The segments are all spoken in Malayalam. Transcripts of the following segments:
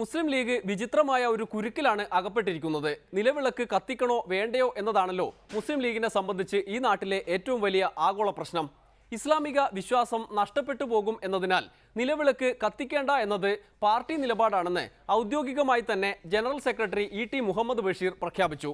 മുസ്ലിം ലീഗ് വിചിത്രമായ ഒരു കുരുക്കിലാണ് അകപ്പെട്ടിരിക്കുന്നത്. നിലവിളക്ക് കത്തിക്കണോ വേണ്ടയോ എന്നതാണല്ലോ മുസ്ലിം ലീഗിനെ സംബന്ധിച്ച് ഈ നാട്ടിലെ ഏറ്റവും വലിയ ആഗോള പ്രശ്നം. ഇസ്ലാമിക വിശ്വാസം നഷ്ടപ്പെട്ടു പോകും എന്നതിനാൽ നിലവിളക്ക് കത്തിക്കേണ്ട എന്നത് പാർട്ടി നിലപാടാണെന്ന് ഔദ്യോഗികമായി തന്നെ ജനറൽ സെക്രട്ടറി ഇ.ടി. മുഹമ്മദ് ബഷീർ പ്രഖ്യാപിച്ചു.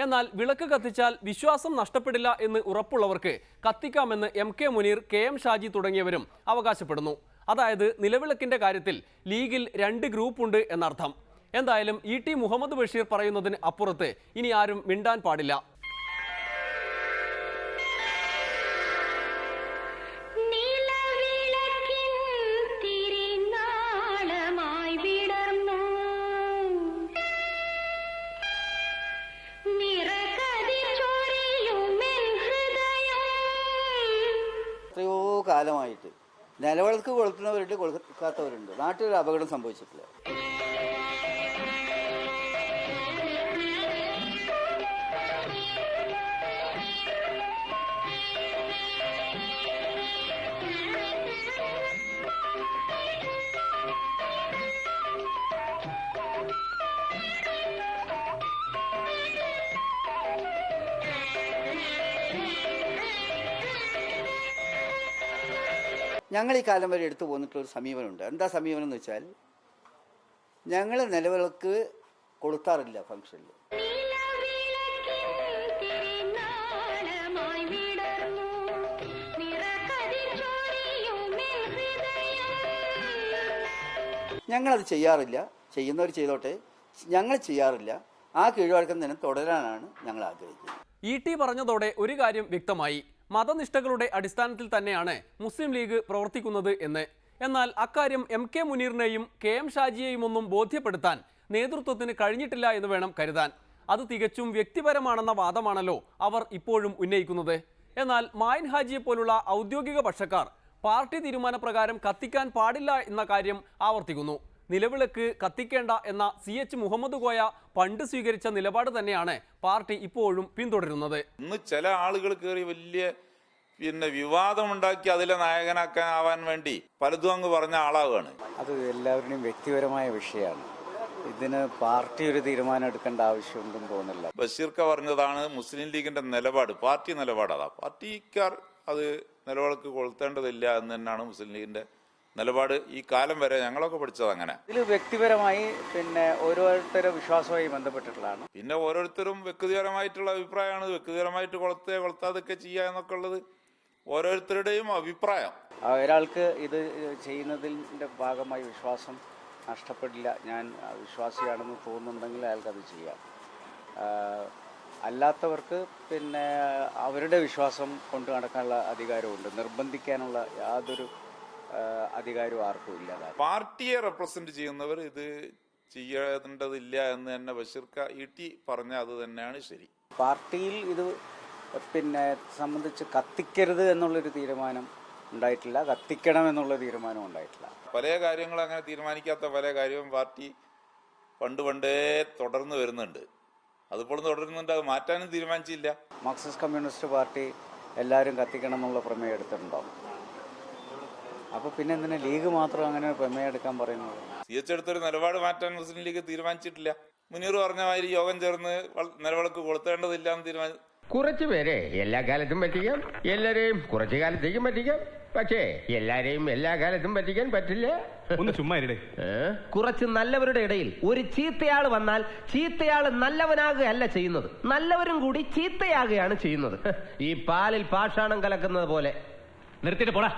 എന്നാൽ വിളക്ക് കത്തിച്ചാൽ വിശ്വാസം നഷ്ടപ്പെടില്ല എന്ന് ഉറപ്പുള്ളവർക്ക് കത്തിക്കാമെന്ന് എം.കെ. മുനീർ, കെ.എം. ഷാജി തുടങ്ങിയവരും അവകാശപ്പെടുന്നു. അതായത് നിലവിളക്കിന്റെ കാര്യത്തിൽ ലീഗിൽ രണ്ട് ഗ്രൂപ്പുണ്ട് എന്നർത്ഥം. എന്തായാലും ഇ.ടി. മുഹമ്മദ് ബഷീർ പറയുന്നതിന് അപ്പുറത്ത് ഇനി ആരും മിണ്ടാൻ പാടില്ല. എത്രയോ കാലമായിട്ട് നിലവിളക്ക് കൊളുത്തുന്നവരുണ്ട്, കൊളുക്കാത്തവരുണ്ട്. നാട്ടിലൊരു അപകടം സംഭവിച്ചിട്ടില്ല. ഞങ്ങൾ ഈ കാലം വരെ എടുത്തു പോന്നിട്ടുള്ളൊരു സമീപനമുണ്ട്. എന്താ സമീപനം എന്ന് വെച്ചാൽ, ഞങ്ങൾ നിലവിളക്ക് കൊളുത്താറില്ല ഫംഗ്ഷനിൽ. ഞങ്ങളത് ചെയ്യാറില്ല. ചെയ്യുന്നവർ ചെയ്തോട്ടെ, ഞങ്ങൾ ചെയ്യാറില്ല. ആ കീഴ്വഴക്കം തന്നെ തുടരാനാണ് ഞങ്ങൾ ആഗ്രഹിക്കുന്നത്. ഇ.ടി. പറഞ്ഞതോടെ ഒരു കാര്യം വ്യക്തമായി. മതനിഷ്ഠകളുടെ അടിസ്ഥാനത്തിൽ തന്നെയാണ് മുസ്ലിം ലീഗ് പ്രവർത്തിക്കുന്നത് എന്ന്. എന്നാൽ അക്കാര്യം എം.കെ. മുനീറിനെയും കെ.എം. ഷാജിയെയും ഒന്നും ബോധ്യപ്പെടുത്താൻ നേതൃത്വത്തിന് കഴിഞ്ഞിട്ടില്ല എന്ന് വേണം കരുതാൻ. അത് തികച്ചും വ്യക്തിപരമാണെന്ന വാദമാണല്ലോ അവർ ഇപ്പോഴും ഉന്നയിക്കുന്നത്. എന്നാൽ മായിൻ ഹാജിയെ പോലുള്ള ഔദ്യോഗിക പക്ഷക്കാർ പാർട്ടി തീരുമാനപ്രകാരം കത്തിക്കാൻ പാടില്ല എന്ന കാര്യം ആവർത്തിക്കുന്നു. നിലവിളക്ക് കത്തിക്കേണ്ട എന്ന C.H. മുഹമ്മദ് കോയ പണ്ട് സ്വീകരിച്ച നിലപാട് തന്നെയാണ് പാർട്ടി ഇപ്പോഴും പിന്തുടരുന്നത്. ഇന്ന് ചില ആളുകൾ കയറി വലിയ വിവാദമുണ്ടാക്കി അതിലെ നായകനാക്കാനാവാൻ വേണ്ടി പലതും അങ്ങ് പറഞ്ഞ ആളാവുകയാണ്. അത് എല്ലാവരുടെയും വ്യക്തിപരമായ വിഷയമാണ്. ഇതിന് പാർട്ടി ഒരു തീരുമാനം എടുക്കേണ്ട ആവശ്യമുണ്ടെന്ന് തോന്നില്ല. ബഷീർക്ക പറഞ്ഞതാണ് മുസ്ലിം ലീഗിന്റെ നിലപാട്, പാർട്ടി നിലപാട്. അതാ പാർട്ടിക്കാർ അത് നിലവിളക്ക് കൊളുത്തേണ്ടതില്ല എന്ന് തന്നെയാണ് മുസ്ലിം ലീഗിന്റെ നിലപാട്. ഈ കാലം വരെ ഞങ്ങളൊക്കെ പഠിച്ചത് അങ്ങനെ. ഇതിൽ വ്യക്തിപരമായി ഓരോരുത്തരുടെ വിശ്വാസവുമായി ബന്ധപ്പെട്ടിട്ടുള്ളതാണ്. പിന്നെ ഓരോരുത്തരും വ്യക്തിപരമായിട്ടുള്ള അഭിപ്രായമാണ്. വ്യക്തിപരമായിട്ട് കൊളുത്താതൊക്കെ ചെയ്യുക എന്നൊക്കെ ഉള്ളത് ഓരോരുത്തരുടെയും അഭിപ്രായം. ഒരാൾക്ക് ഇത് ചെയ്യുന്നതിൻ്റെ ഭാഗമായി വിശ്വാസം നഷ്ടപ്പെടില്ല, ഞാൻ വിശ്വാസിയാണെന്ന് തോന്നുന്നുണ്ടെങ്കിൽ അയാൾക്കത് ചെയ്യാം. അല്ലാത്തവർക്ക് അവരുടെ വിശ്വാസം കൊണ്ടു നടക്കാനുള്ള അധികാരമുണ്ട്. നിർബന്ധിക്കാനുള്ള യാതൊരു അധികാരവും ആർക്കും ഇല്ല. പാർട്ടിയെ റെപ്രസെന്റ് ചെയ്യുന്നവർ ഇത് ചെയ്യേണ്ടതില്ല എന്ന് തന്നെ ബഷീർക്ക ഇ.ടി. പറഞ്ഞ അത് തന്നെയാണ് ശരി. പാർട്ടിയിൽ ഇത് സംബന്ധിച്ച് കത്തിക്കരുത് എന്നുള്ളൊരു തീരുമാനം ഉണ്ടായിട്ടില്ല, കത്തിക്കണം എന്നുള്ള തീരുമാനം ഉണ്ടായിട്ടില്ല. പല കാര്യങ്ങളും അങ്ങനെ തീരുമാനിക്കാത്ത പല കാര്യവും പാർട്ടി പണ്ടേ തുടർന്ന് വരുന്നുണ്ട്. അതിപ്പോൾ തുടരുന്നുണ്ട്, അത് മാറ്റാനും തീരുമാനിച്ചില്ല. മാർക്സിസ്റ്റ് കമ്മ്യൂണിസ്റ്റ് പാർട്ടി എല്ലാവരും കത്തിക്കണം എന്നുള്ള പ്രമേയം എടുത്തിട്ടുണ്ടാവും. അപ്പോൾ പിന്നെ എന്തിനാ ലീഗ് മാത്രം അങ്ങനെ പ്രമേയം എടുക്കാൻ പറയുന്നത്? C.H. എടുത്തൊരു നിലപാട് മാറ്റാൻ മുസ്ലിം ലീഗ് തീരുമാനിച്ചിട്ടില്ല. മുനീർ പറഞ്ഞ മാതിരി യോഗം ചേർന്ന് നിലവിളക്ക് കൊളുത്തേണ്ടതില്ല എന്ന് തീരുമാനിച്ചു. കുറച്ചു പേരെ എല്ലാ കാലത്തും പറ്റിക്കാം, എല്ലാരെയും കുറച്ചു കാലത്തേക്കും പറ്റിക്കാം. പക്ഷേ എല്ലാരെയും എല്ലാ കാലത്തും പറ്റിക്കാൻ പറ്റില്ല. ഒന്ന് ചുമ്മാ കുറച്ച് നല്ലവരുടെ ഇടയിൽ ഒരു ചീത്തയാള് വന്നാൽ ചീത്തയാള് നല്ലവനാകുകയല്ല ചെയ്യുന്നത്, നല്ലവരും കൂടി ചീത്തയാകുകയാണ് ചെയ്യുന്നത്. ഈ പാലിൽ പാഷാണം കലക്കുന്നത് പോലെ. നിർത്തിയിട്ട് പോടാ.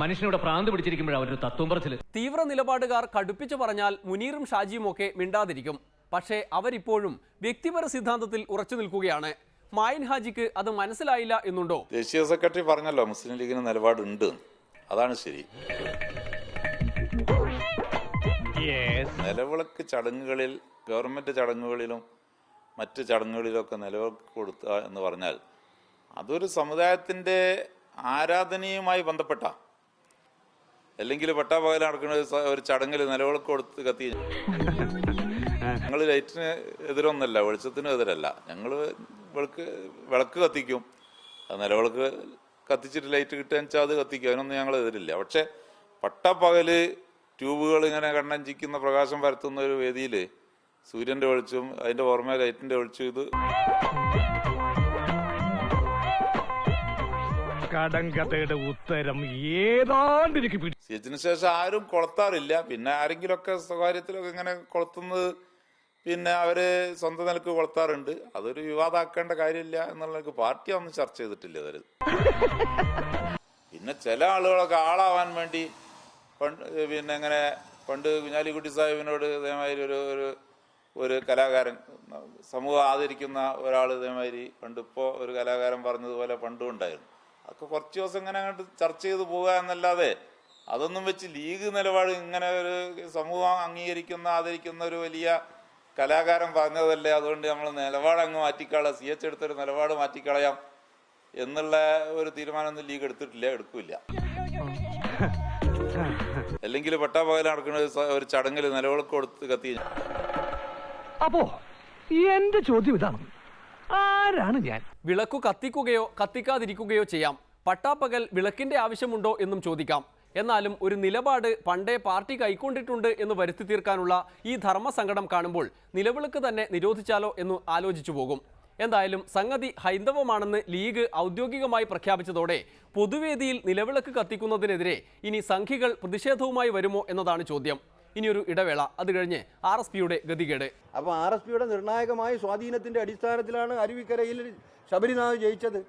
മനുഷ്യനോട് പ്രാന്ത് പിടിച്ചിരിക്കുമ്പോഴാണ് അവരൊരു തത്വം പറച്ചില്. തീവ്ര നിലപാടുകാർ കടുപ്പിച്ചു പറഞ്ഞാൽ മുനീറും ഷാജിയും ഒക്കെ മിണ്ടാതിരിക്കും. പക്ഷേ അവരിപ്പോഴും വ്യക്തിപര സിദ്ധാന്തത്തിൽ ഉറച്ചു നിൽക്കുകയാണ്. മായിൻ ഹാജിക്ക് അത് മനസ്സിലായില്ല എന്നുണ്ടോ? ദേശീയ സെക്രട്ടറി പറഞ്ഞല്ലോ മുസ്ലിം ലീഗിന് നിലപാടുണ്ട്, അതാണ് ശരി. നിലവിളക്ക് ചടങ്ങുകളിൽ, ഗവൺമെന്റ് ചടങ്ങുകളിലും മറ്റ് ചടങ്ങുകളിലൊക്കെ നിലവിളക്ക് കൊടുക്കുക എന്ന് പറഞ്ഞാൽ അതൊരു സമുദായത്തിന്റെ ആരാധനയുമായി ബന്ധപ്പെട്ട, അല്ലെങ്കിൽ പട്ടാപകല നടക്കുന്ന ഒരു ചടങ്ങിൽ നിലവിളക്ക് കൊടുത്ത് കത്തി. ഞങ്ങൾ ലൈറ്റിന് എതിരൊന്നല്ല, വെളിച്ചത്തിനും എതിരല്ല. ഞങ്ങൾ വിളക്ക് കത്തിക്കും. അത് നിലവിളക്ക് കത്തിച്ചിട്ട് ലൈറ്റ് കിട്ടുക വെച്ചാൽ അത് കത്തിക്കും, അതിനൊന്നും ഞങ്ങൾ എതിരില്ല. പക്ഷെ പട്ടാപ്പകല് ട്യൂബുകൾ ഇങ്ങനെ കണ്ണഞ്ചിക്കുന്ന പ്രകാശം പരത്തുന്ന ഒരു വേദിയിൽ സൂര്യന്റെ വെളിച്ചവും അതിന്റെ പുറമെ ലൈറ്റിന്റെ വെളിച്ചവും ഇത് കടങ്കഥയുടെ ഉത്തരം ഏതാണ്ട് എനിക്ക് സിയച്ചിന് ശേഷം ആരും കൊളുത്താറില്ല. പിന്നെ ആരെങ്കിലുമൊക്കെ സ്വകാര്യത്തിലൊക്കെ ഇങ്ങനെ കൊളുത്തുന്നത് പിന്നെ അവര് സ്വന്തം നിലക്ക് കൊളുത്താറുണ്ട്. അതൊരു വിവാദമാക്കേണ്ട കാര്യമില്ല എന്നുള്ള പാർട്ടി ഒന്നും ചർച്ച ചെയ്തിട്ടില്ല അവര്. പിന്നെ ചില ആളുകളൊക്കെ ആളാവാൻ വേണ്ടി പിന്നെ ഇങ്ങനെ പണ്ട് കുഞ്ഞാലിക്കുട്ടി സാഹിബിനോട് ഇതേമാതിരി ഒരു കലാകാരൻ സമൂഹം ആദരിക്കുന്ന ഒരാൾ ഇതേമാതിരി പണ്ടിപ്പോൾ ഒരു കലാകാരൻ പറഞ്ഞതുപോലെ പണ്ടും ഉണ്ടായിരുന്നു. അതൊക്കെ കുറച്ച് ദിവസം ഇങ്ങനെ അങ്ങോട്ട് ചർച്ച ചെയ്ത് പോവുക എന്നല്ലാതെ അതൊന്നും വെച്ച് ലീഗ് നിലപാട് ഇങ്ങനെ ഒരു സമൂഹം അംഗീകരിക്കുന്ന ആദരിക്കുന്ന ഒരു വലിയ കലാകാരൻ പറഞ്ഞതല്ലേ, അതുകൊണ്ട് നമ്മൾ നിലപാട് അങ്ങ് മാറ്റിക്കളയാം, CH എടുത്തൊരു നിലപാട് മാറ്റിക്കളയാം എന്നുള്ള ഒരു തീരുമാനമൊന്നും ലീഗ് എടുത്തിട്ടില്ല, എടുക്കില്ല. അല്ലെങ്കിൽ പട്ടാപകൽ നടക്കുന്ന ഒരു ചടങ്ങിൽ നിലവിളക്ക് കൊടുത്ത് കത്തി. അപ്പോ എന്റെ ചോദ്യം ഇതാണ്, ആരാണ് ഞാൻ? വിളക്കു കത്തിക്കുകയോ കത്തിക്കാതിരിക്കുകയോ ചെയ്യാം. പട്ടാപ്പകൽ വിളക്കിന്റെ ആവശ്യമുണ്ടോ എന്നും ചോദിക്കാം. എന്നാലും ഒരു നിലപാട് പണ്ടേ പാർട്ടി കൈക്കൊണ്ടിട്ടുണ്ട് എന്ന് വരുത്തി തീർക്കാനുള്ള ഈ ധർമ്മസങ്കടം കാണുമ്പോൾ നിലവിളക്ക് തന്നെ നിരോധിച്ചാലോ എന്ന് ആലോചിച്ചു പോകും. എന്തായാലും സംഗതി ഹൈന്ദവമാണെന്ന് ലീഗ് ഔദ്യോഗികമായി പ്രഖ്യാപിച്ചതോടെ പൊതുവേദിയിൽ നിലവിളക്ക് കത്തിക്കുന്നതിനെതിരെ ഇനി സംഘികൾ പ്രതിഷേധവുമായി വരുമോ എന്നതാണ് ചോദ്യം. ഇനിയൊരു ഇടവേള, അത് കഴിഞ്ഞ് RSPയുടെ ഗതികേട്. അപ്പോൾ RSPയുടെ നിർണായകമായ സ്വാധീനത്തിന്റെ അടിസ്ഥാനത്തിലാണ് അരുവിക്കരയിൽ ശബരിനാഥ് ജയിച്ചത്.